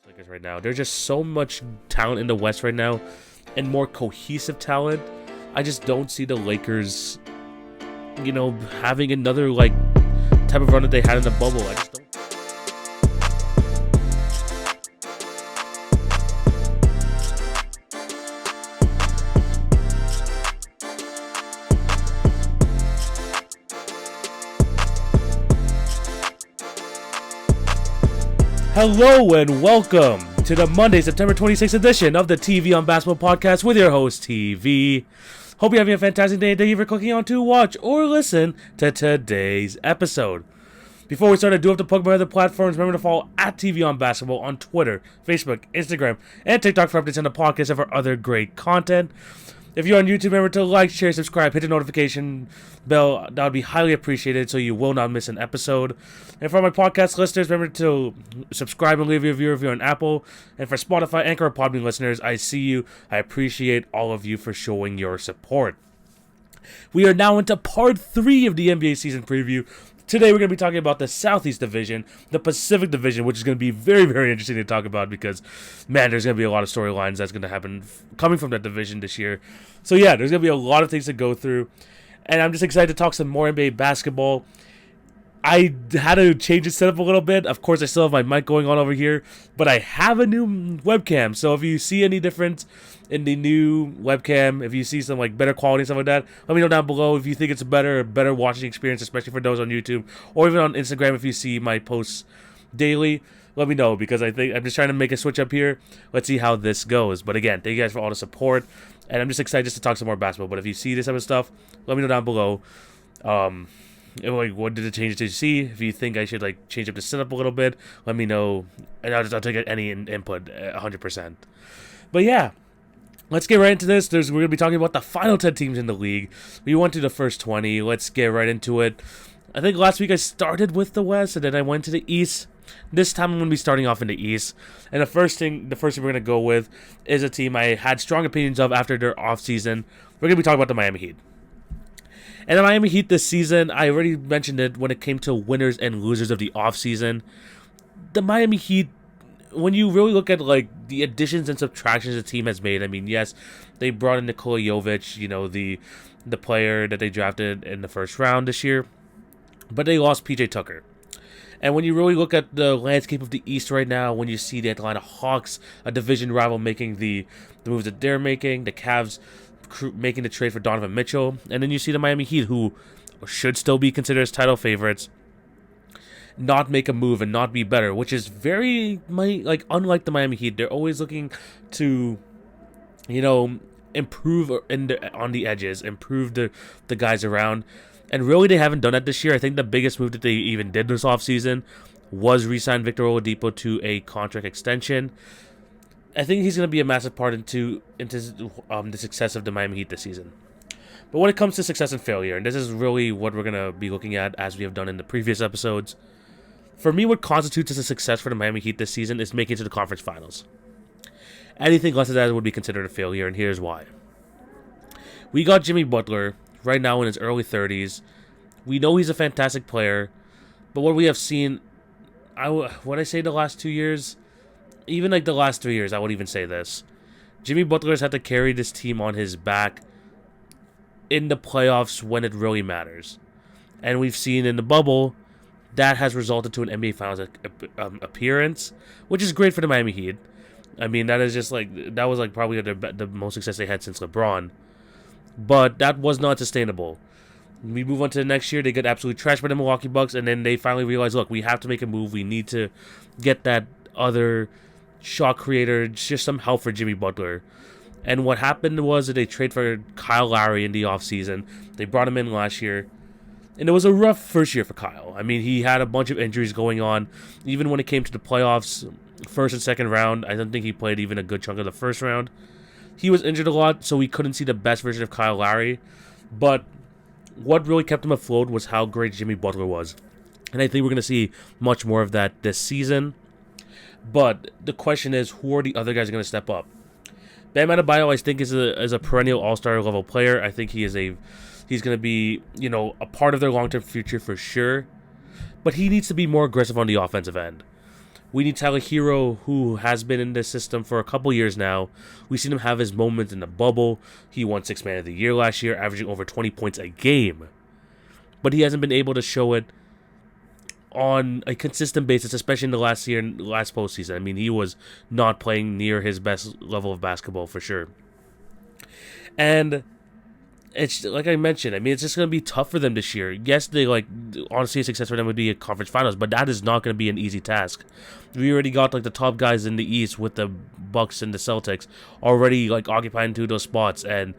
Lakers right now. There's just so much talent in the West right now and more cohesive talent. I just don't see the Lakers, having another type of run that they had in the bubble. I just don't. Hello and welcome to the Monday, September 26th edition of the TV on Basketball podcast with your host, TV. Hope you're having a fantastic day. Thank you for clicking on to watch or listen to today's episode. Before we start, I do have to plug my other platforms. Remember to follow at TV on Basketball on Twitter, Facebook, Instagram, and TikTok for updates on the podcast and for other great content. If you're on YouTube, remember to like, share, subscribe, hit the notification bell. That would be highly appreciated so you will not miss an episode. And for my podcast listeners, remember to subscribe and leave a review if you're on Apple. And for Spotify, Anchor, or Podbean listeners, I see you. I appreciate all of you for showing your support. We are now into part 3 of the NBA season preview. Today we're going to be talking about the Southeast Division, the Pacific Division, which is going to be very, very interesting to talk about because, man, there's going to be a lot of storylines that's going to happen coming from that division this year. So, yeah, there's going to be a lot of things to go through, and I'm just excited to talk some more NBA basketball. I had to change the setup a little bit. Of course, I still have my mic going on over here, but I have a new webcam, so if you see any difference in the new webcam, if you see some better quality and stuff like that, let me know down below if you think it's a better watching experience, especially for those on YouTube or even on Instagram. If you see my posts daily, let me know because I think I'm just trying to make a switch up here. Let's see how this goes. But again, thank you guys for all the support, and I'm just excited just to talk some more basketball. But if you see this type of stuff, let me know down below. What did the changes you see? If you think I should change up the setup a little bit, let me know, and I'll take any input 100%. But yeah. Let's get right into this. We're going to be talking about the final 10 teams in the league. We went to the first 20. Let's get right into it. I think last week I started with the West, and then I went to the East. This time I'm going to be starting off in the East. And the first thing we're going to go with is a team I had strong opinions of after their offseason. We're going to be talking about the Miami Heat. And the Miami Heat this season, I already mentioned it when it came to winners and losers of the offseason. The Miami Heat, when you really look at the additions and subtractions the team has made, I mean, yes, they brought in Nikola Jovic, the player that they drafted in the first round this year, but they lost PJ Tucker. And when you really look at the landscape of the East right now, when you see the Atlanta Hawks, a division rival, making the moves that they're making, the Cavs making the trade for Donovan Mitchell, and then you see the Miami Heat, who should still be considered as title favorites, not make a move and not be better, which is very unlike the Miami Heat. They're always looking to, improve on the edges, improve the guys around, and really they haven't done that this year. I think the biggest move that they even did this offseason was re-sign Victor Oladipo to a contract extension. I think he's going to be a massive part into the success of the Miami Heat this season. But when it comes to success and failure, and this is really what we're going to be looking at as we have done in the previous episodes, for me, what constitutes as a success for the Miami Heat this season is making it to the conference finals. Anything less than that would be considered a failure, and here's why. We got Jimmy Butler right now in his early 30s. We know he's a fantastic player, but what we have seen, what I say the last 2 years, even the last 3 years, I would even say this. Jimmy Butler's had to carry this team on his back in the playoffs when it really matters. And we've seen in the bubble, that has resulted to an NBA Finals appearance, which is great for the Miami Heat. I mean, that is just that was probably the most success they had since LeBron. But that was not sustainable. We move on to the next year, they get absolutely trashed by the Milwaukee Bucks, and then they finally realize, look, we have to make a move. We need to get that other shot creator, just some help for Jimmy Butler. And what happened was that they trade for Kyle Lowry in the offseason. They brought him in last year. And it was a rough first year for Kyle. I mean, he had a bunch of injuries going on. Even when it came to the playoffs, first and second round, I don't think he played even a good chunk of the first round. He was injured a lot, so we couldn't see the best version of Kyle Lowry. But what really kept him afloat was how great Jimmy Butler was. And I think we're going to see much more of that this season. But the question is, who are the other guys going to step up? Bam Adebayo, I think, is a perennial all-star level player. I think he's going to be, a part of their long-term future for sure. But he needs to be more aggressive on the offensive end. We need Tyler Hero, who has been in this system for a couple years now. We've seen him have his moments in the bubble. He won 6th Man of the Year last year, averaging over 20 points a game. But he hasn't been able to show it on a consistent basis, especially in the last postseason. I mean, he was not playing near his best level of basketball for sure. And it's like I mentioned, I mean, it's just going to be tough for them this year. Yes, honestly, a success for them would be a conference finals, but that is not going to be an easy task. We already got the top guys in the East with the Bucks and the Celtics already occupying 2 of those spots, and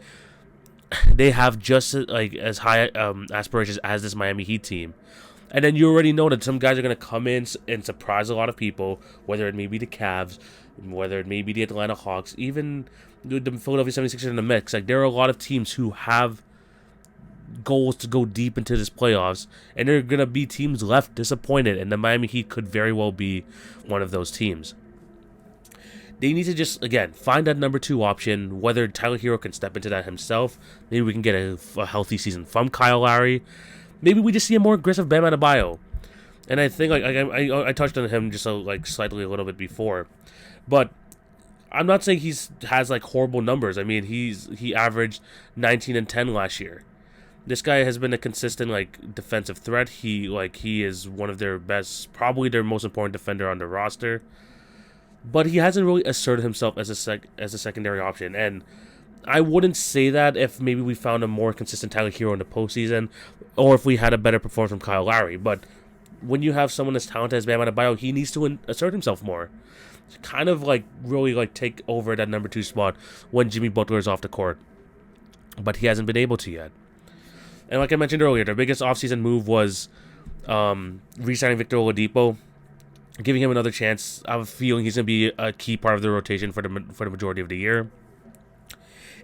they have just as high aspirations as this Miami Heat team. And then you already know that some guys are going to come in and surprise a lot of people, whether it may be the Cavs, whether it may be the Atlanta Hawks, even the Philadelphia 76ers in the mix. There are a lot of teams who have goals to go deep into this playoffs, and there are going to be teams left disappointed, and the Miami Heat could very well be one of those teams. They need to just, again, find that number 2 option, whether Tyler Hero can step into that himself. Maybe we can get a healthy season from Kyle Lowry. Maybe we just see a more aggressive Bam Adebayo. And I think I touched on him just slightly a little bit before. But I'm not saying he has horrible numbers. I mean, he averaged 19 and 10 last year. This guy has been a consistent defensive threat. He is one of their best, probably their most important defender on the roster. But he hasn't really asserted himself as a secondary option. And I wouldn't say that if maybe we found a more consistent Tyler Hero in the postseason, or if we had a better performance from Kyle Lowry. But when you have someone as talented as Bam Adebayo, he needs to assert himself more. Kind of really take over that number 2 spot when Jimmy Butler is off the court. But he hasn't been able to yet. And like I mentioned earlier, their biggest offseason move was re-signing Victor Oladipo, giving him another chance. I have a feeling he's going to be a key part of the rotation for the majority of the year.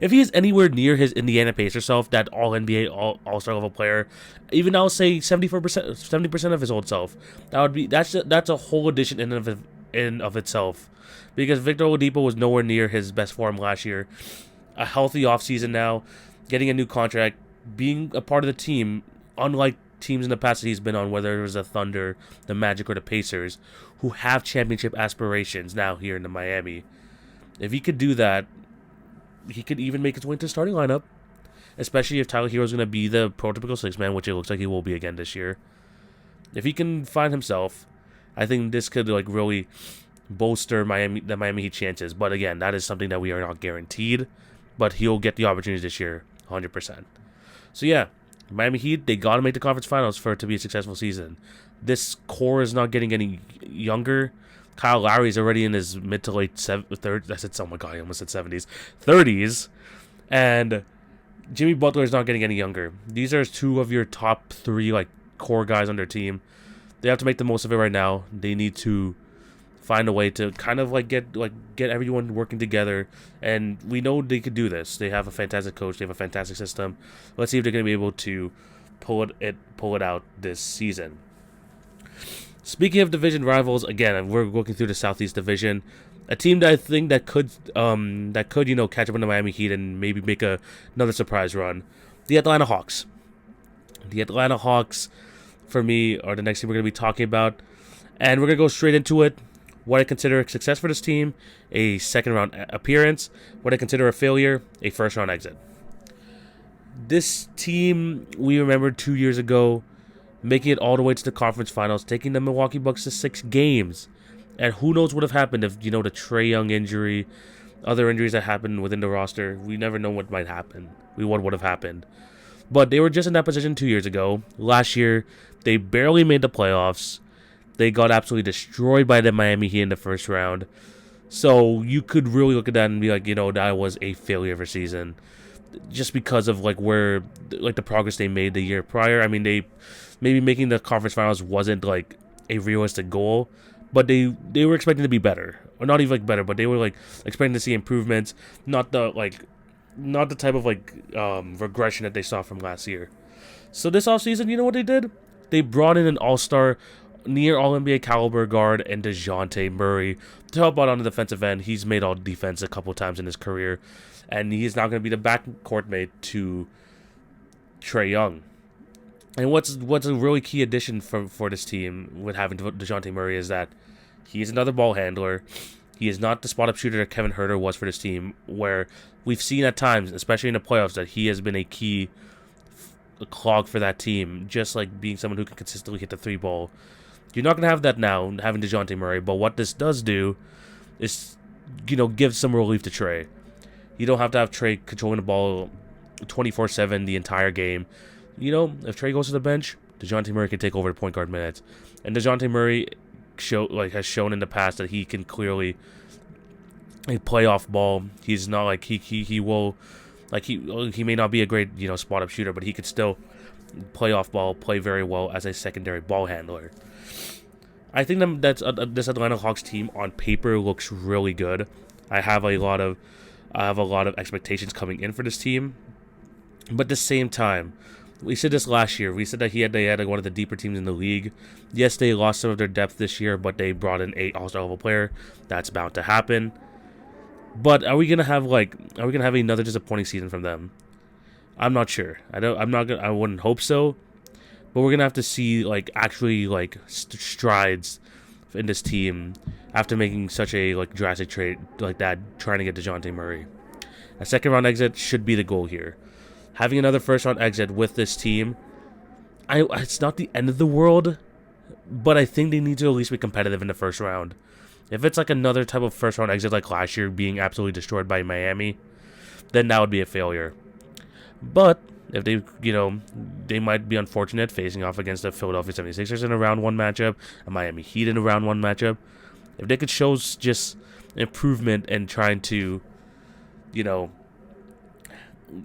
If he is anywhere near his Indiana Pacers self, that All-NBA, All-Star level player, even I'll say 70% of his old self, that's a whole addition in of itself, because Victor Oladipo was nowhere near his best form last year. A healthy offseason now, getting a new contract, being a part of the team, unlike teams in the past that he's been on, whether it was the Thunder, the Magic, or the Pacers, who have championship aspirations now here in the Miami. If he could do that, he could even make his way into the starting lineup, especially if Tyler Hero is going to be the prototypical 6-man, which it looks like he will be again this year. If he can find himself, I think this could really bolster the Miami Heat chances. But again, that is something that we are not guaranteed, but he'll get the opportunities this year, 100%. So yeah, Miami Heat, they got to make the conference finals for it to be a successful season. This core is not getting any younger. Kyle Lowry is already in his mid to late 30s. I said, oh my god, I almost said 70s. 30s. And Jimmy Butler is not getting any younger. These are 2 of your top 3 core guys on their team. They have to make the most of it right now. They need to find a way to kind of get everyone working together. And we know they could do this. They have a fantastic coach. They have a fantastic system. Let's see if they're going to be able to pull it out this season. Speaking of division rivals, again, we're looking through the Southeast Division. A team that I think that could catch up on the Miami Heat and maybe make another surprise run. The Atlanta Hawks. The Atlanta Hawks, for me, are the next team we're going to be talking about. And we're going to go straight into it. What I consider a success for this team, a second-round appearance. What I consider a failure, a first-round exit. This team, we remember 2 years ago, making it all the way to the conference finals, taking the Milwaukee Bucks to 6 games. And who knows what would have happened if, the Trae Young injury, other injuries that happened within the roster. We never know what might happen. What would have happened. But they were just in that position 2 years ago. Last year, they barely made the playoffs. They got absolutely destroyed by the Miami Heat in the first round. So you could really look at that and be like, that was a failure of a season. Just because of where the progress they made the year prior. I mean, they maybe making the conference finals wasn't a realistic goal, but they were expecting to be better, or not even better, but they were expecting to see improvements, not the type of regression that they saw from last year. So this offseason, you know what they did? They brought in an all-star, near All-NBA caliber guard and DeJounte Murray to help out on the defensive end. He's made all defense a couple times in his career, and he's now going to be the backcourt mate to Trae Young. And what's a really key addition for this team with having DeJounte Murray is that He is another ball handler. He is not the spot-up shooter that Kevin Huerter was for this team, where we've seen at times, especially in the playoffs, that he has been a key clog for that team, just like being someone who can consistently hit the three ball. You're not going to have that now, having DeJounte Murray, but what this does do is, give some relief to Trey. You don't have to have Trey controlling the ball 24/7 the entire game. If Trey goes to the bench, DeJounte Murray can take over the point guard minutes. And DeJounte Murray has shown in the past that he can clearly play off ball. He's not like he will, like he may not be a great spot up shooter, but he could still play off ball, play very well as a secondary ball handler. I think that's this Atlanta Hawks team on paper looks really good. I have a lot of expectations coming in for this team, but at the same time, we said this last year. We said that they had one of the deeper teams in the league. Yes, they lost some of their depth this year, but they brought in 8 All-Star level player. That's bound to happen. But are we gonna have another disappointing season from them? I'm not sure. I wouldn't hope so. But we're gonna have to see actually strides in this team after making such a drastic trade like that, trying to get DeJounte Murray. A second round exit should be the goal here. Having another first round exit with this team, it's not the end of the world, but I think they need to at least be competitive in the first round. If it's another type of first round exit like last year, being absolutely destroyed by Miami, then that would be a failure. But if they might be unfortunate facing off against the Philadelphia 76ers in a round 1 matchup, a Miami Heat in a round 1 matchup. If they could show just improvement and trying to,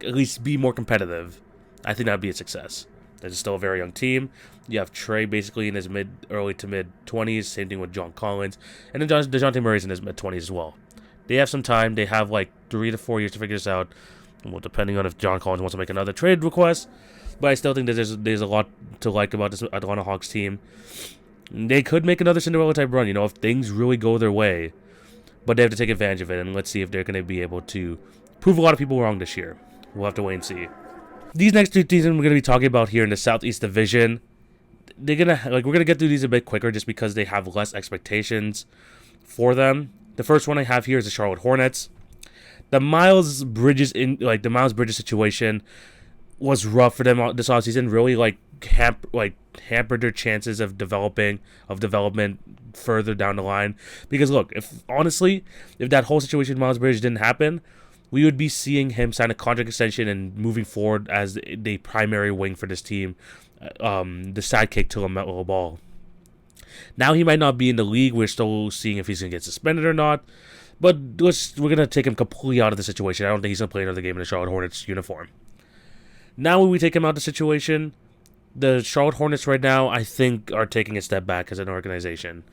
at least be more competitive, I think that would be a success. This is still a very young team. You have Trey basically in his early to mid-20s, same thing with John Collins, and then DeJounte Murray's in his mid-20s as well. They have some time. They have 3 to 4 years to figure this out. Well, depending on if John Collins wants to make another trade request. But I still think that there's a lot to like about this Atlanta Hawks team. They could make another Cinderella type run, if things really go their way. But they have to take advantage of it, and let's see if they're going to be able to prove a lot of people wrong this year. We'll have to wait and see. These next 2 teams we're going to be talking about here in the Southeast Division, we're gonna get through these a bit quicker just because they have less expectations for them. The first one I have here is the Charlotte Hornets. The Miles Bridges situation was rough for them this offseason. Really hampered their chances of development further down the line. Because look, if that whole situation with Miles Bridges didn't happen, we would be seeing him sign a contract extension and moving forward as the primary wing for this team, the sidekick to LaMelo Ball. Now he might not be in the league. We're still seeing if he's gonna get suspended or not. But we're going to take him completely out of the situation. I don't think he's going to play another game in the Charlotte Hornets uniform. Now when we take him out of the situation, the Charlotte Hornets right now, I think, are taking a step back as an organization.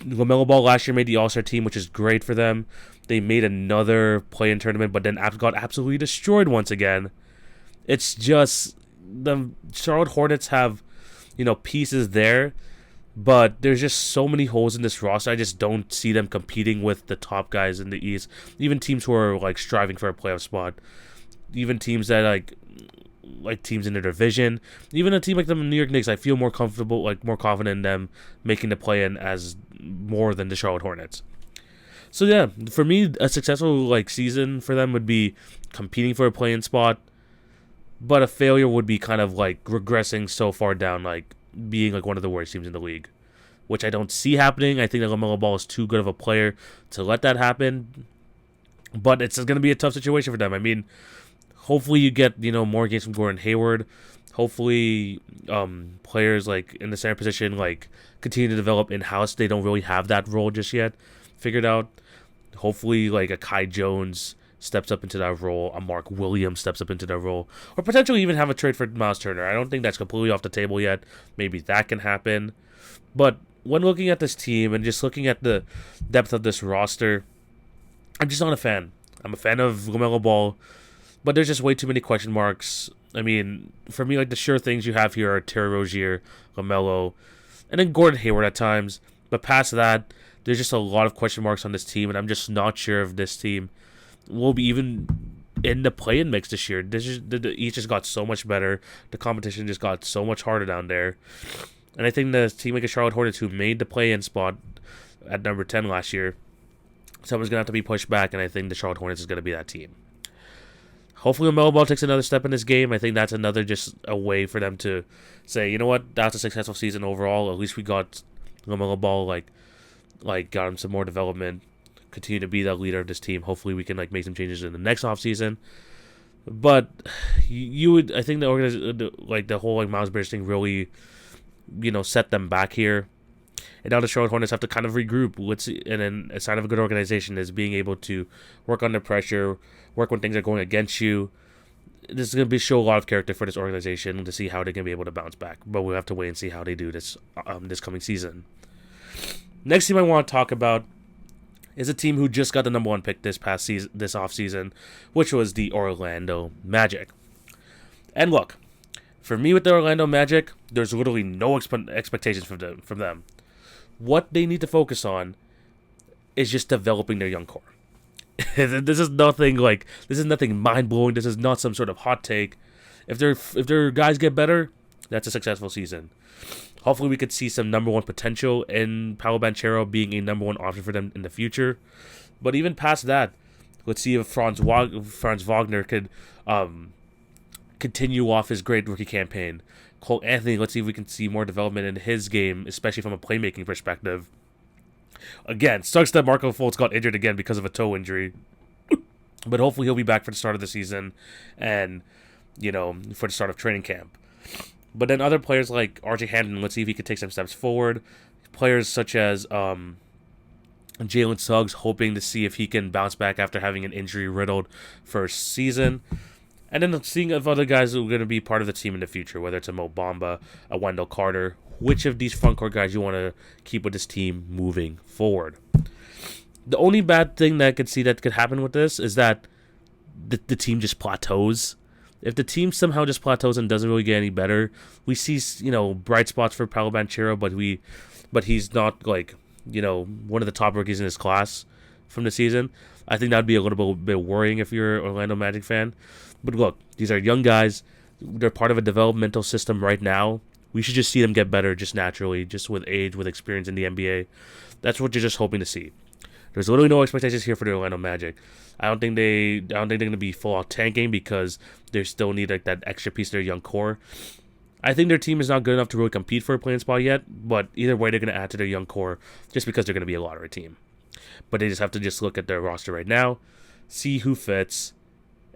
LaMelo Ball last year made the All-Star team, which is great for them. They made another play-in tournament, but then got absolutely destroyed once again. It's just the Charlotte Hornets have, pieces there. But there's just so many holes in this roster. I just don't see them competing with the top guys in the East. Even teams who are striving for a playoff spot. Even teams that like teams in their division. Even a team like the New York Knicks, I feel more comfortable, more confident in them making the play-in as more than the Charlotte Hornets. So yeah, for me, a successful season for them would be competing for a play-in spot. But a failure would be kind of regressing so far down, being one of the worst teams in the league, which I don't see happening. I think that LaMelo Ball is too good of a player to let that happen, but it's going to be a tough situation for them. I mean, hopefully you get more games from Gordon Hayward. Hopefully players in the center position continue to develop in-house. They don't really have that role just yet figured out. Hopefully a Kai Jones steps up into that role, a Mark Williams steps up into that role, or potentially even have a trade for Miles Turner. I don't think that's completely off the table yet. Maybe that can happen. But when looking at this team and just looking at the depth of this roster, I'm just not a fan. I'm a fan of LaMelo Ball, but there's just way too many question marks. I mean, for me, the sure things you have here are Terry Rozier, LaMelo, and then Gordon Hayward at times. But past that, there's just a lot of question marks on this team, and I'm just not sure if this team will be even in the play-in mix this year. The East just got so much better. The competition just got so much harder down there. And I think the team like the Charlotte Hornets, who made the play-in spot, at number 10 last year. Someone's going to have to be pushed back, and I think the Charlotte Hornets is going to be that team. Hopefully, LaMelo Ball takes another step in this game. I think that's another just a way for them to say, you know what, that's a successful season overall. At least we got LaMelo Ball, got him some more development, continue to be the leader of this team. Hopefully, we can make some changes in the next offseason. But I think the whole Miles Bridges thing really, set them back here. And now the Charlotte Hornets have to kind of regroup. And then a sign of a good organization is being able to work under pressure, work when things are going against you. This is going to show a lot of character for this organization to see how they're going to be able to bounce back. But we'll have to wait and see how they do this coming season. Next team I want to talk about is a team who just got the number 1 pick this offseason, which was the Orlando Magic. And look, for me with the Orlando Magic, there's literally no expectations from them. What they need to focus on is just developing their young core. This is nothing mind blowing. This is not some sort of hot take. If their guys get better, that's a successful season. Hopefully, we could see some number 1 potential in Paolo Banchero being a number 1 option for them in the future. But even past that, let's see if Franz Wagner could continue off his great rookie campaign. Cole Anthony, let's see if we can see more development in his game, especially from a playmaking perspective. Again, sucks that Marco Fultz got injured again because of a toe injury. But hopefully he'll be back for the start of the season and, for the start of training camp. But then other players like RJ Hampton, let's see if he can take some steps forward. Players such as Jalen Suggs, hoping to see if he can bounce back after having an injury-riddled first season. And then seeing if other guys are going to be part of the team in the future, whether it's a Mo Bamba, a Wendell Carter, which of these frontcourt guys you want to keep with this team moving forward. The only bad thing that I could see that could happen with this is that the team just plateaus. If the team somehow just plateaus and doesn't really get any better, we see, bright spots for Paolo Banchero, but he's not one of the top rookies in his class from the season. I think that'd be a little bit worrying if you're an Orlando Magic fan. But look, these are young guys. They're part of a developmental system right now. We should just see them get better just naturally, just with age, with experience in the NBA. That's what you're just hoping to see. There's literally no expectations here for the Orlando Magic. I don't think they're going to be full out tanking because they still need that extra piece of their young core. I think their team is not good enough to really compete for a playing spot yet, but either way, they're going to add to their young core just because they're going to be a lottery team. But they just have to just look at their roster right now, see who fits,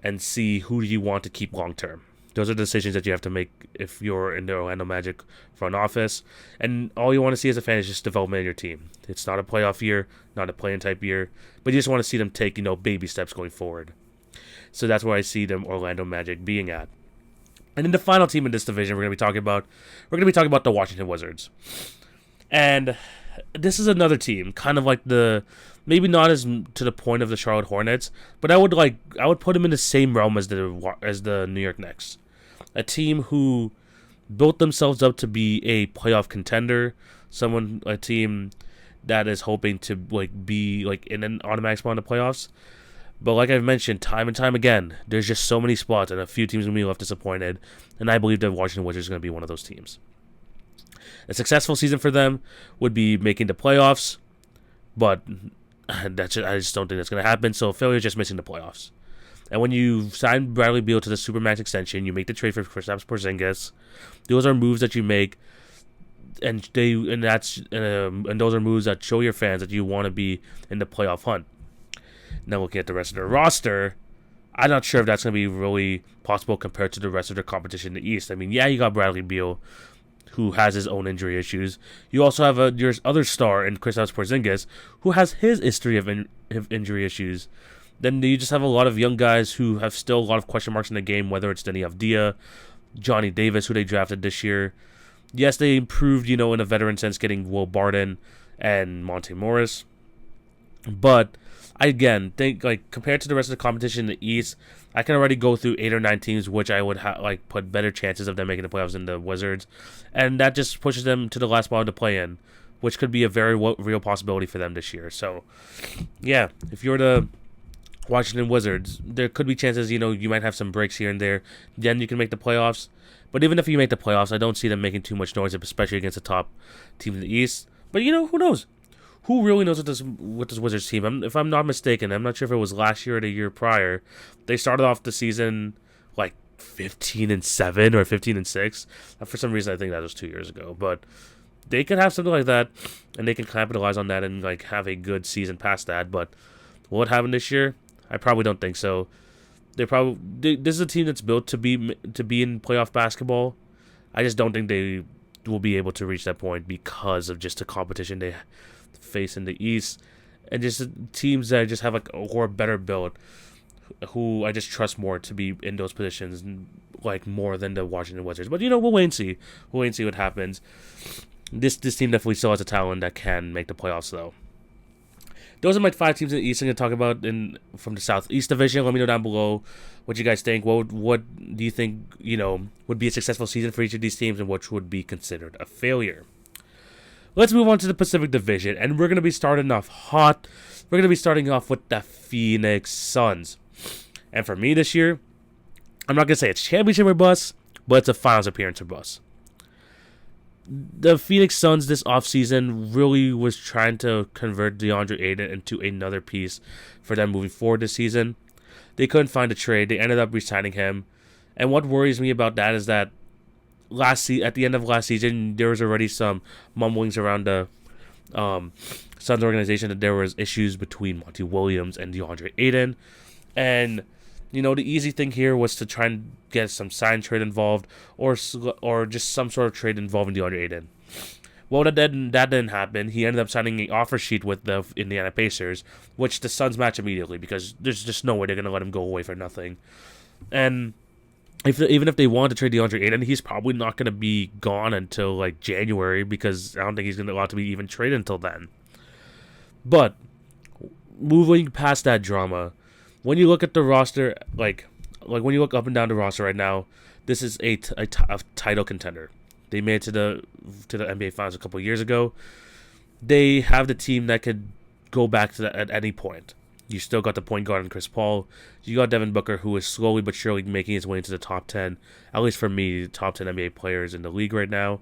and see who you want to keep long term. Those are decisions that you have to make if you're in the Orlando Magic front office. And all you want to see as a fan is just development in your team. It's not a playoff year, not a play-in type year, but you just want to see them take, baby steps going forward. So that's where I see them Orlando Magic being at. And then the final team in this division we're going to be talking about the Washington Wizards. And this is another team, kind of like maybe not as to the point of the Charlotte Hornets, but I would put them in the same realm as the New York Knicks. A team who built themselves up to be a playoff contender, a team that is hoping to be in an automatic spot in the playoffs. But like I've mentioned time and time again, there's just so many spots and a few teams will be left disappointed, and I believe the Washington Wizards is going to be one of those teams. A successful season for them would be making the playoffs, but I just don't think that's going to happen. So failure is just missing the playoffs. And when you sign Bradley Beal to the Supermax extension, you make the trade for Kristaps Porzingis. Those are moves that you make, and those are moves that show your fans that you want to be in the playoff hunt. Now looking at the rest of their roster, I'm not sure if that's going to be really possible compared to the rest of their competition in the East. I mean, yeah, you got Bradley Beal, who has his own injury issues. You also have your other star in Kristaps Porzingis, who has his history of injury issues. Then you just have a lot of young guys who have still a lot of question marks in the game, whether it's Denny Avdija, Johnny Davis, who they drafted this year. Yes, they improved, in a veteran sense, getting Will Barton and Monte Morris. But I, again, think, compared to the rest of the competition in the East, I can already go through 8 or 9 teams which I would put better chances of them making the playoffs than the Wizards. And that just pushes them to the last spot to play in, which could be a very real possibility for them this year. So, yeah, if you're the Washington Wizards, there could be chances, you might have some breaks here and there. Then you can make the playoffs. But even if you make the playoffs, I don't see them making too much noise, especially against the top team in the East. But, who knows? who really knows what this Wizards team? If I'm not mistaken, I'm not sure if it was last year or the year prior. They started off the season like 15-7 or 15-6. For some reason, I think that was 2 years ago. But they could have something like that, and they can capitalize on that and like have a good season past that. But will it happen this year? I probably don't think so. This is a team that's built to be in playoff basketball. I just don't think they will be able to reach that point because of just the competition they face in the East, and just teams that just have like or better build, who I just trust more to be in those positions, like more than the Washington Wizards. But we'll wait and see. We'll wait and see what happens. This team definitely still has a talent that can make the playoffs, though. Those are my 5 teams in the East I'm going to talk about from the Southeast Division. Let me know down below what you guys think. What do you think would be a successful season for each of these teams, and which would be considered a failure? Let's move on to the Pacific Division, and we're going to be starting off hot. We're going to be starting off with the Phoenix Suns. And for me this year, I'm not going to say it's championship or bust, but it's a finals appearance or bust. The Phoenix Suns this offseason really was trying to convert DeAndre Ayton into another piece for them moving forward this season. They couldn't find a trade. They ended up re-signing him. And what worries me about that is that at the end of last season, there was already some mumblings around the Suns organization that there was issues between Monty Williams and DeAndre Ayton. And the easy thing here was to try and get some sign trade involved, or just some sort of trade involving DeAndre Ayton. Well, that didn't happen. He ended up signing an offer sheet with the Indiana Pacers, which the Suns match immediately because there's just no way they're going to let him go away for nothing. And even if they want to trade DeAndre Ayton, he's probably not going to be gone until like January, because I don't think he's going to allow to be even traded until then. But moving past that drama, when you look at the roster, like when you look up and down the roster right now, this is a title contender. They made it to the NBA Finals a couple of years ago. They have the team that could go back to that at any point. You still got the point guard in Chris Paul. You got Devin Booker, who is slowly but surely making his way into the top 10, at least for me, top 10 NBA players in the league right now.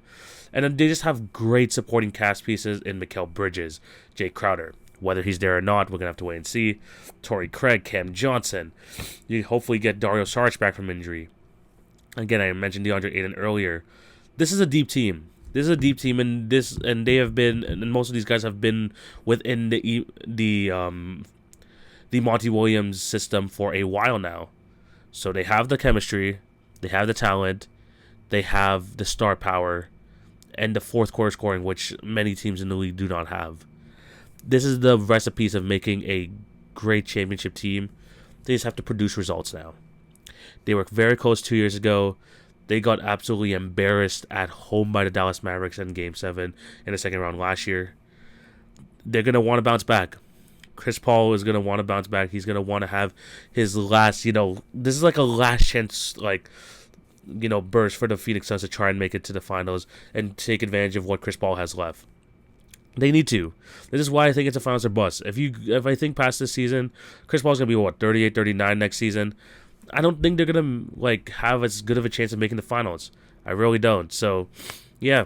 And then they just have great supporting cast pieces in Mikal Bridges, Jay Crowder. Whether he's there or not, we're going to have to wait and see. Torrey Craig, Cam Johnson. You hopefully get Dario Saric back from injury. Again, I mentioned DeAndre Ayton earlier. This is a deep team. And they have been, and most of these guys have been within the Monty Williams system for a while now. So they have the chemistry, they have the talent, they have the star power, and the fourth quarter scoring, which many teams in the league do not have. This is the recipes of making a great championship team. They just have to produce results now. They were very close 2 years ago. They got absolutely embarrassed at home by the Dallas Mavericks in Game 7 in the second round last year. They're going to want to bounce back. Chris Paul is going to want to bounce back. He's going to want to have his last, this is like a last chance, burst for the Phoenix Suns to try and make it to the finals and take advantage of what Chris Paul has left. They need to. This is why I think it's a finals or bust. If I think past this season, Chris Paul's going to be, 38, 39 next season. I don't think they're going to, have as good of a chance of making the finals. I really don't. So, yeah.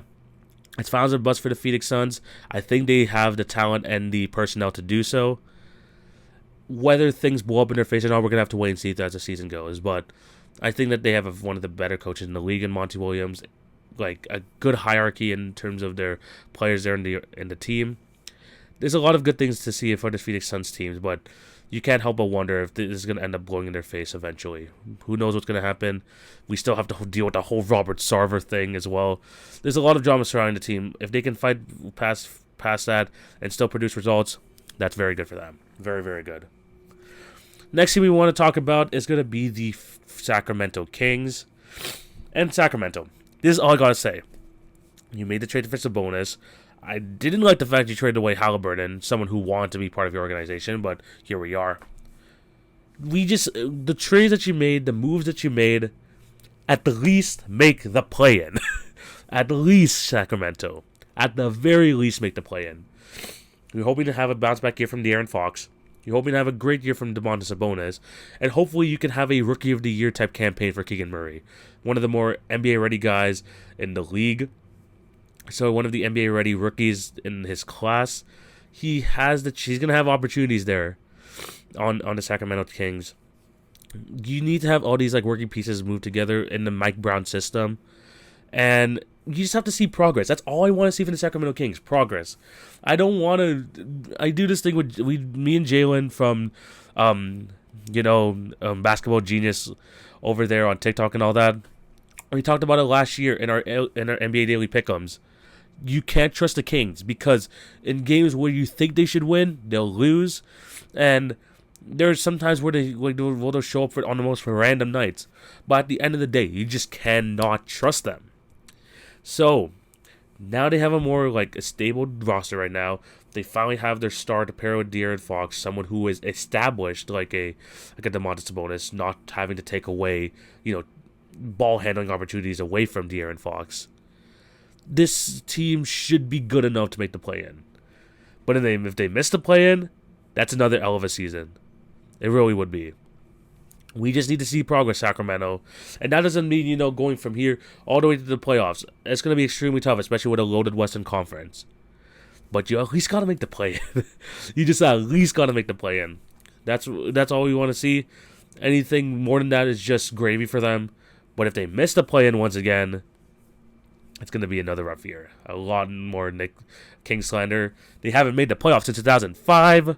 It's finals or bust for the Phoenix Suns. I think they have the talent and the personnel to do so. Whether things blow up in their face or not, we're going to have to wait and see as the season goes. But I think that they have one of the better coaches in the league in Monty Williams. A good hierarchy in terms of their players there in the team. There's a lot of good things to see for the Phoenix Suns teams, but you can't help but wonder if this is going to end up blowing in their face eventually. Who knows what's going to happen? We still have to deal with the whole Robert Sarver thing as well. There's a lot of drama surrounding the team. If they can fight past that and still produce results, that's very good for them. Very, very good. Next thing we want to talk about is going to be the Sacramento Kings. And Sacramento. This is all I got to say. You made the trade for Sabonis. I didn't like the fact you traded away Halliburton, someone who wanted to be part of your organization, but here we are. The trades that you made, the moves that you made, at the least make the play-in. At least, Sacramento. At the very least, make the play-in. You're hoping to have a bounce-back year from De'Aaron Fox. You're hoping to have a great year from Domantas Sabonis. And hopefully you can have a Rookie of the Year type campaign for Keegan Murray. One of the more NBA-ready guys in the league. So one of the NBA-ready rookies in his class. he's gonna have opportunities there on the Sacramento Kings. You need to have all these like working pieces move together in the Mike Brown system, and you just have to see progress. That's all I want to see from the Sacramento Kings, progress. I don't want to. I do this thing with me and Jalen from, Basketball Genius over there on TikTok and all that. We talked about it last year in our NBA Daily Pick'ems. You can't trust the Kings because in games where you think they should win, they'll lose, and there's sometimes where they'll show up on the most random nights. But at the end of the day, you just cannot trust them. So now they have a more like a stable roster right now. They finally have their star to pair with De'Aaron Fox, someone who is established like a Domantas Sabonis, not having to take away ball handling opportunities away from De'Aaron Fox. This team should be good enough to make the play-in. But if they miss the play-in, that's another hell of a season. It really would be. We just need to see progress, Sacramento. And that doesn't mean, going from here all the way to the playoffs. It's going to be extremely tough, especially with a loaded Western Conference. But you at least got to make the play-in. You just at least got to make the play-in. That's all we want to see. Anything more than that is just gravy for them. But if they miss the play-in once again, it's going to be another rough year. A lot more Nick King slander. They haven't made the playoffs since 2005.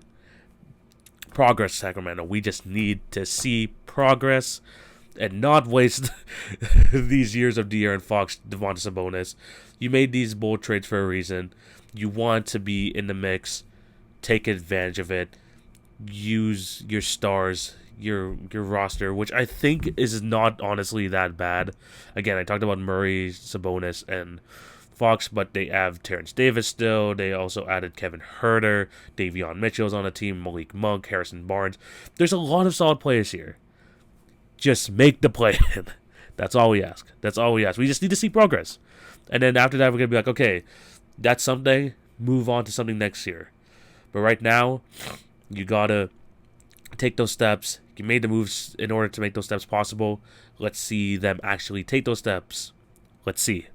Progress, Sacramento. We just need to see progress and not waste these years of De'Aaron Fox, Domantas Sabonis. You made these bold trades for a reason. You want to be in the mix. Take advantage of it. Use your stars, your roster, which I think is not honestly that bad. Again, I talked about Murray, Sabonis, and Fox, but they have Terrence Davis still. They also added Kevin Huerter, Davion Mitchell's on the team, Malik Monk, Harrison Barnes. There's a lot of solid players here. Just make the play. That's all we ask. We just need to see progress. And then after that, we're going to be like, okay, that's something. Move on to something next year. But right now, you got to take those steps. You made the moves in order to make those steps possible. Let's see them actually take those steps. Let's see.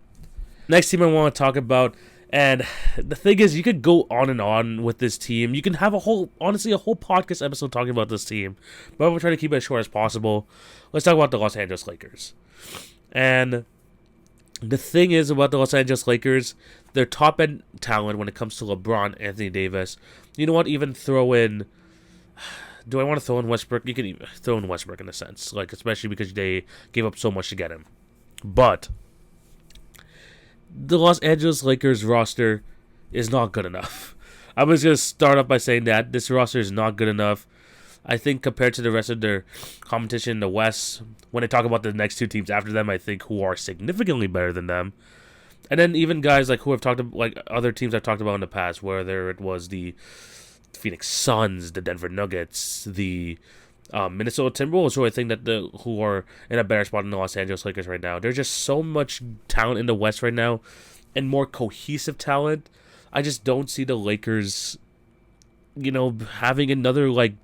Next team I want to talk about, and the thing is, you could go on and on with this team. You can have a whole podcast episode talking about this team, but we're trying to keep it as short as possible. Let's talk about the Los Angeles Lakers. And the thing is about the Los Angeles Lakers, their top-end talent when it comes to LeBron, Anthony Davis. You know what? Even throw in... Do I want to throw in Westbrook? You can even throw in Westbrook in a sense, like especially because they gave up so much to get him. But the Los Angeles Lakers roster is not good enough. I'm just going to start off by saying that this roster is not good enough. I think compared to the rest of their competition in the West, when I talk about the next two teams after them, I think who are significantly better than them. And then even guys like who I've talked about, like other teams I've talked about in the past, whether it was the Phoenix Suns, the Denver Nuggets, the Minnesota Timberwolves, who I think that who are in a better spot than the Los Angeles Lakers right now. There's just so much talent in the West right now, and more cohesive talent. I just don't see the Lakers, having another like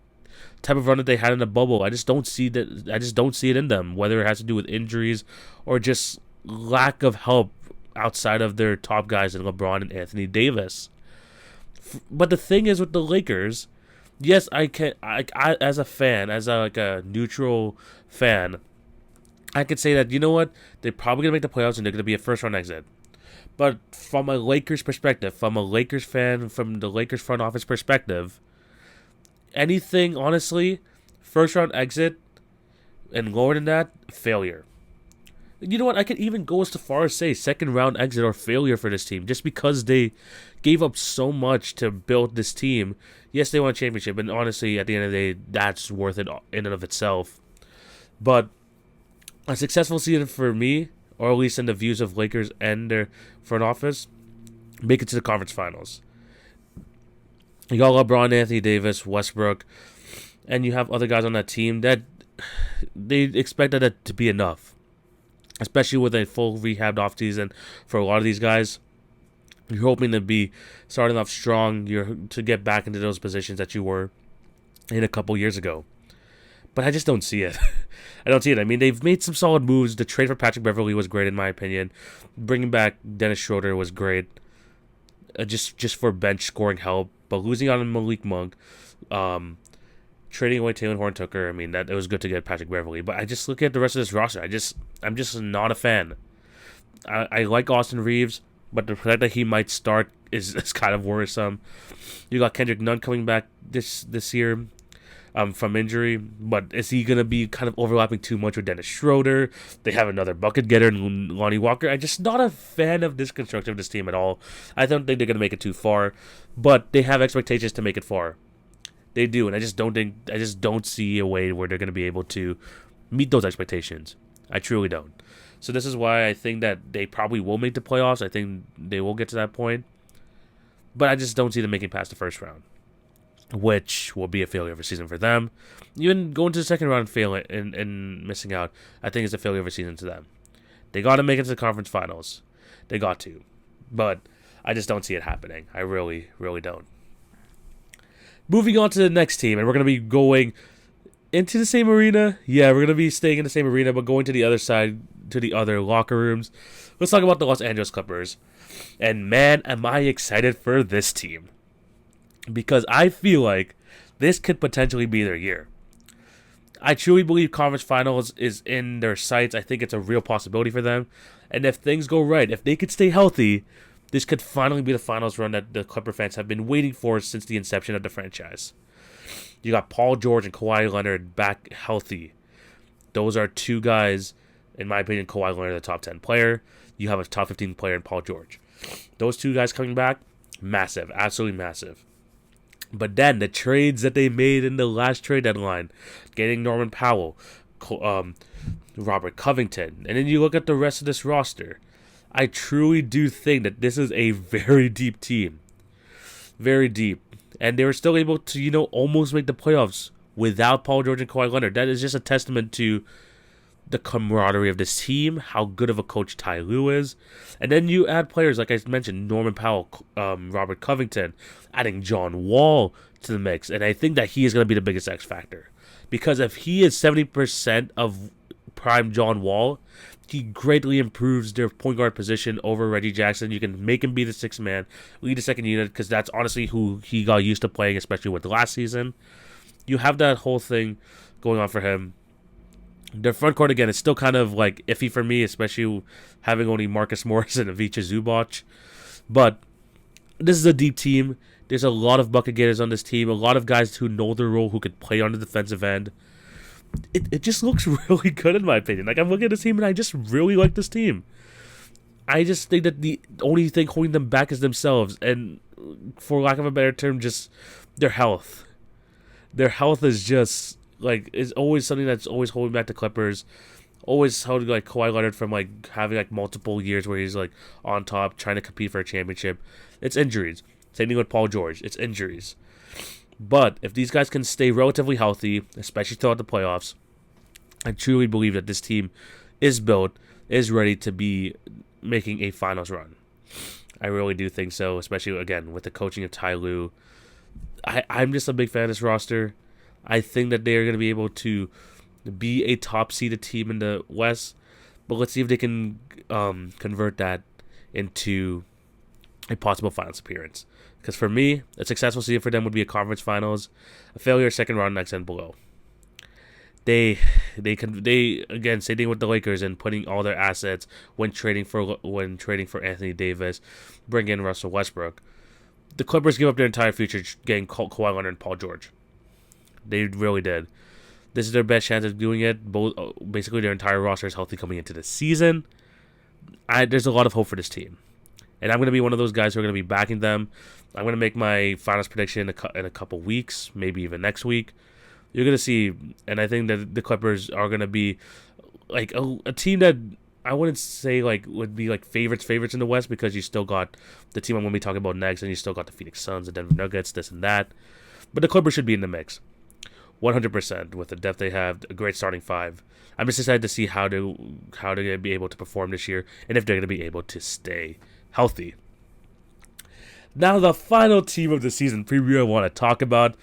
type of run that they had in the bubble. I just don't see that. I just don't see it in them. Whether it has to do with injuries or just lack of help outside of their top guys in LeBron and Anthony Davis. But the thing is with the Lakers. Yes, I as a fan, as a neutral fan, I could say that, you know what, they're probably going to make the playoffs and they're going to be a first-round exit. But from a Lakers perspective, from a Lakers fan, from the Lakers front office perspective, anything, honestly, first-round exit and lower than that, failure. You know what, I could even go as far as say second-round exit or failure for this team, just because they gave up so much to build this team. Yes, they won a championship, and honestly, at the end of the day, that's worth it in and of itself. But a successful season for me, or at least in the views of Lakers and their front office, make it to the conference finals. You got LeBron, Anthony Davis, Westbrook, and you have other guys on that team that they expected that to be enough. Especially with a full rehabbed offseason for a lot of these guys. You're hoping to be starting off strong, to get back into those positions that you were in a couple years ago. But I just don't see it. I don't see it. I mean, they've made some solid moves. The trade for Patrick Beverley was great in my opinion. Bringing back Dennis Schroeder was great. just for bench scoring help. But losing out on Malik Monk, trading away Taylor Horn-Tucker, I mean, that it was good to get Patrick Beverley. But I just look at the rest of this roster. I'm just not a fan. I like Austin Reeves, but the fact that he might start is kind of worrisome. You got Kendrick Nunn coming back this year from injury, but is he going to be kind of overlapping too much with Dennis Schroeder? They have another bucket getter in Lonnie Walker. I'm just not a fan of this construction of this team at all. I don't think they're going to make it too far, but they have expectations to make it far. They do, and I just don't see a way where they're going to be able to meet those expectations. I truly don't. So this is why I think that they probably will make the playoffs. I think they will get to that point. But I just don't see them making past the first round, which will be a failure of a season for them. Even going to the second round and failing and missing out, I think is a failure of a season to them. They got to make it to the conference finals. They got to. But I just don't see it happening. I really, really don't. Moving on to the next team, and we're going to be going into the same arena. Yeah, we're going to be staying in the same arena, but going to the other side, to the other locker rooms. Let's talk about the Los Angeles Clippers. And man, am I excited for this team. Because I feel like this could potentially be their year. I truly believe conference finals is in their sights. I think it's a real possibility for them. And if things go right, if they could stay healthy, this could finally be the finals run that the Clipper fans have been waiting for since the inception of the franchise. You got Paul George and Kawhi Leonard back healthy. Those are two guys, in my opinion. Kawhi Leonard, the top 10 player. You have a top 15 player in Paul George. Those two guys coming back, massive, absolutely massive. But then the trades that they made in the last trade deadline, getting Norman Powell, Robert Covington, and then you look at the rest of this roster, I truly do think that this is a very deep team. Very deep. And they were still able to, almost make the playoffs without Paul George and Kawhi Leonard. That is just a testament to the camaraderie of this team, how good of a coach Ty Lue is. And then you add players, like I mentioned, Norman Powell, Robert Covington, adding John Wall to the mix. And I think that he is going to be the biggest X factor. Because if he is 70% of prime John Wall, he greatly improves their point guard position over Reggie Jackson. You can make him be the sixth man, lead the second unit, because that's honestly who he got used to playing, especially with the last season. You have that whole thing going on for him. Their front court, again, is still kind of like iffy for me, especially having only Marcus Morris and Ivica Zubac. But this is a deep team. There's a lot of bucket getters on this team, a lot of guys who know their role, who could play on the defensive end. It just looks really good in my opinion. Like, I'm looking at this team and I just really like this team. I just think that the only thing holding them back is themselves, and for lack of a better term, just their health. Their health is just is always something that's always holding back the Clippers. Always holding Kawhi Leonard from having multiple years where he's on top trying to compete for a championship. It's injuries. Same thing with Paul George. It's injuries. But if these guys can stay relatively healthy, especially throughout the playoffs, I truly believe that this team is built, is ready to be making a finals run. I really do think so, especially, again, with the coaching of Ty Lue. I'm just a big fan of this roster. I think that they're going to be able to be a top-seeded team in the West, but let's see if they can convert that into a possible finals appearance. Because for me, a successful season for them would be a conference finals, a failure second round next and below. They again, same thing with the Lakers and putting all their assets when trading for Anthony Davis, bring in Russell Westbrook. The Clippers give up their entire future getting Kawhi Leonard and Paul George. They really did. This is their best chance of doing it. Basically, their entire roster is healthy coming into the season. There's a lot of hope for this team. And I'm going to be one of those guys who are going to be backing them. I'm going to make my finals prediction in a couple weeks, maybe even next week. You're going to see, and I think that the Clippers are going to be a team that I wouldn't say would be favorites in the West, because you still got the team I'm going to be talking about next, and you still got the Phoenix Suns, the Denver Nuggets, this and that. But the Clippers should be in the mix, 100%, with the depth they have, a great starting five. I'm just excited to see how they're going to be able to perform this year, and if they're going to be able to stay healthy. Now, the final team of the season preview I want to talk about.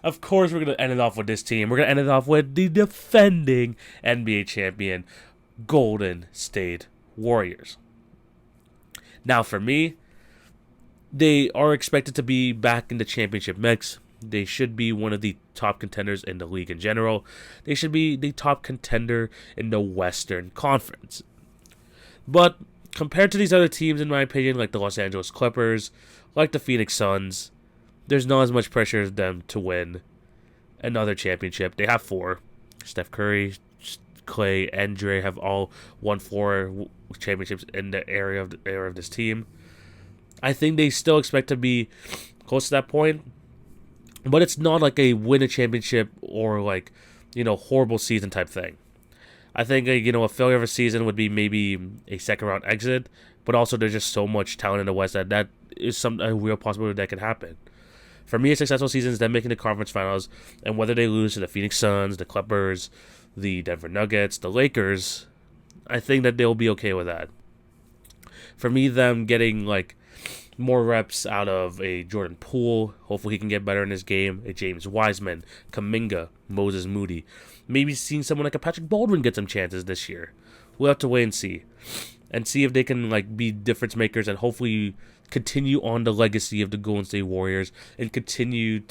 Of course, we're going to end it off with this team. We're going to end it off with the defending NBA champion, Golden State Warriors. Now, for me, They are expected to be back in the championship mix. They should be one of the top contenders in the league in general. They should be the top contender in the Western Conference. But compared to these other teams, in my opinion, like the Los Angeles Clippers, like the Phoenix Suns, there's not as much pressure on them to win another championship. They have 4. Steph Curry, Clay, and Dre have all won 4 championships in the era of this team. I think they still expect to be close to that point, but it's not like a win a championship or like, horrible season type thing. I think a failure of a season would be maybe a second round exit, but also there's just so much talent in the West that is a real possibility that could happen. For me, a successful season is them making the conference finals, and whether they lose to the Phoenix Suns, the Clippers, the Denver Nuggets, the Lakers, I think that they'll be okay with that. For me, them getting like more reps out of a Jordan Poole, hopefully he can get better in his game, a James Wiseman, Kuminga, Moses Moody, maybe seeing someone like a Patrick Baldwin get some chances this year. We'll have to wait and see if they can like be difference makers and hopefully continue on the legacy of the Golden State Warriors and continue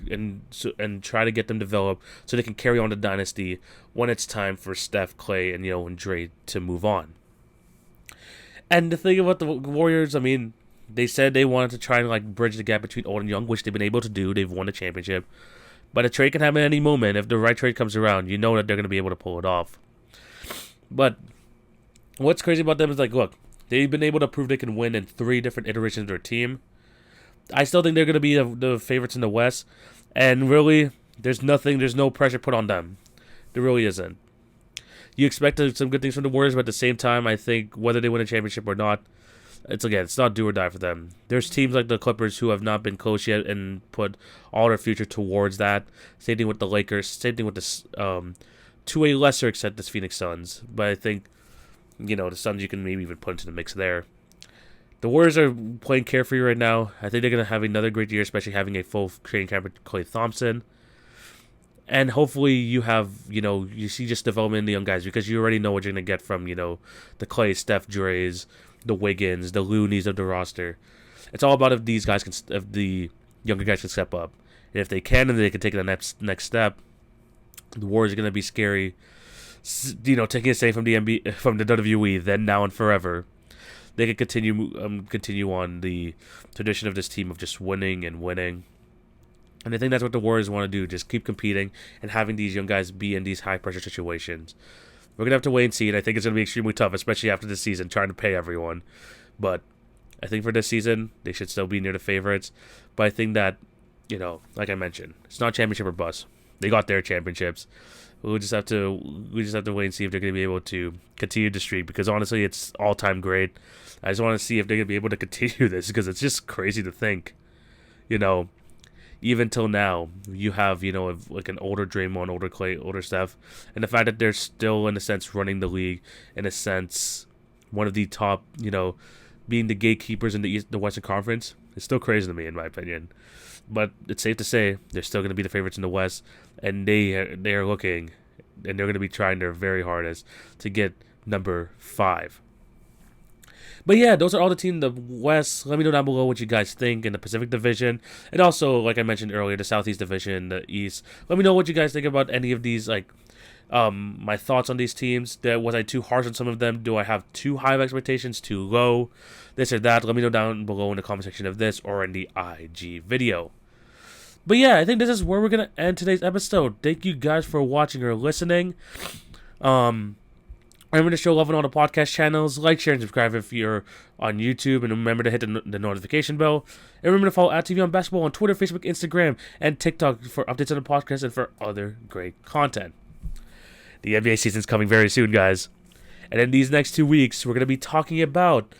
and try to get them developed so they can carry on the dynasty when it's time for Steph, Clay, and Dre to move on. And the thing about the Warriors, I mean, they said they wanted to try and like bridge the gap between old and young, which they've been able to do. They've won a championship. But a trade can happen at any moment. If the right trade comes around, you know that they're going to be able to pull it off. But what's crazy about them is, like, look, they've been able to prove they can win in 3 different iterations of their team. I still think they're going to be the favorites in the West. And really, there's no pressure put on them. There really isn't. You expect some good things from the Warriors, but at the same time, I think whether they win a championship or not, it's not do or die for them. There's teams like the Clippers who have not been close yet and put all their future towards that. Same thing with the Lakers. Same thing with the to a lesser extent, the Phoenix Suns. But I think, the Suns you can maybe even put into the mix there. The Warriors are playing carefree right now. I think they're going to have another great year, especially having a full training camp with Klay Thompson. And hopefully you have, you see just development in the young guys because you already know what you're going to get from, the Clay, Steph, Dre's, the Wiggins, the Loonies of the roster. It's all about if the younger guys can step up. And if they can and they can take the next step, the Warriors are going to be scary. Taking a stay from the WWE, then, now, and forever. They can continue on the tradition of this team of just winning and winning. And I think that's what the Warriors want to do, just keep competing and having these young guys be in these high-pressure situations. We're going to have to wait and see, and I think it's going to be extremely tough, especially after this season, trying to pay everyone. But I think for this season, they should still be near the favorites. But I think that, like I mentioned, it's not championship or bust. They got their championships. We just have to wait and see if they're going to be able to continue the streak, because honestly, it's all-time great. I just want to see if they're going to be able to continue this, because it's just crazy to think, even till now, you have, like an older Draymond, older Clay, older Steph, and the fact that they're still, in a sense, running the league, in a sense, one of the top, being the gatekeepers in the Western Conference, is still crazy to me, in my opinion. But it's safe to say they're still going to be the favorites in the West, and they are looking, and they're going to be trying their very hardest to get number 5. But yeah, those are all the teams in the West. Let me know down below what you guys think in the Pacific Division. And also, like I mentioned earlier, the Southeast Division, the East. Let me know what you guys think about any of these, my thoughts on these teams. Was I too harsh on some of them? Do I have too high of expectations, too low? This or that. Let me know down below in the comment section of this or in the IG video. But yeah, I think this is where we're going to end today's episode. Thank you guys for watching or listening. Remember to show love on all the podcast channels. Like, share, and subscribe if you're on YouTube. And remember to hit the notification bell. And remember to follow @TV on Basketball on Twitter, Facebook, Instagram, and TikTok for updates on the podcast and for other great content. The NBA season's coming very soon, guys. And in these next 2 weeks, we're going to be talking about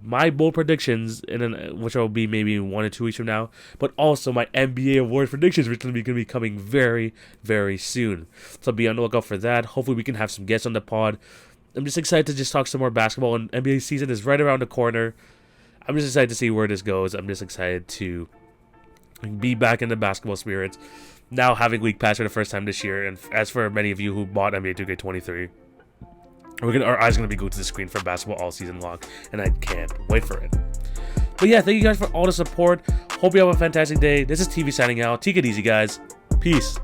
my bold predictions, which will be maybe 1 or 2 weeks from now, but also my NBA awards predictions, which are going to be coming very, very soon. So be on the lookout for that. Hopefully we can have some guests on the pod. I'm just excited to just talk some more basketball, and NBA season is right around the corner. I'm just excited to see where this goes. I'm just excited to be back in the basketball spirits. Now having League Pass for the first time this year, and as for many of you who bought NBA 2K23, our eyes are going to be glued to the screen for basketball all season long, and I can't wait for it. But yeah, thank you guys for all the support. Hope you have a fantastic day. This is TV signing out. Take it easy, guys. Peace.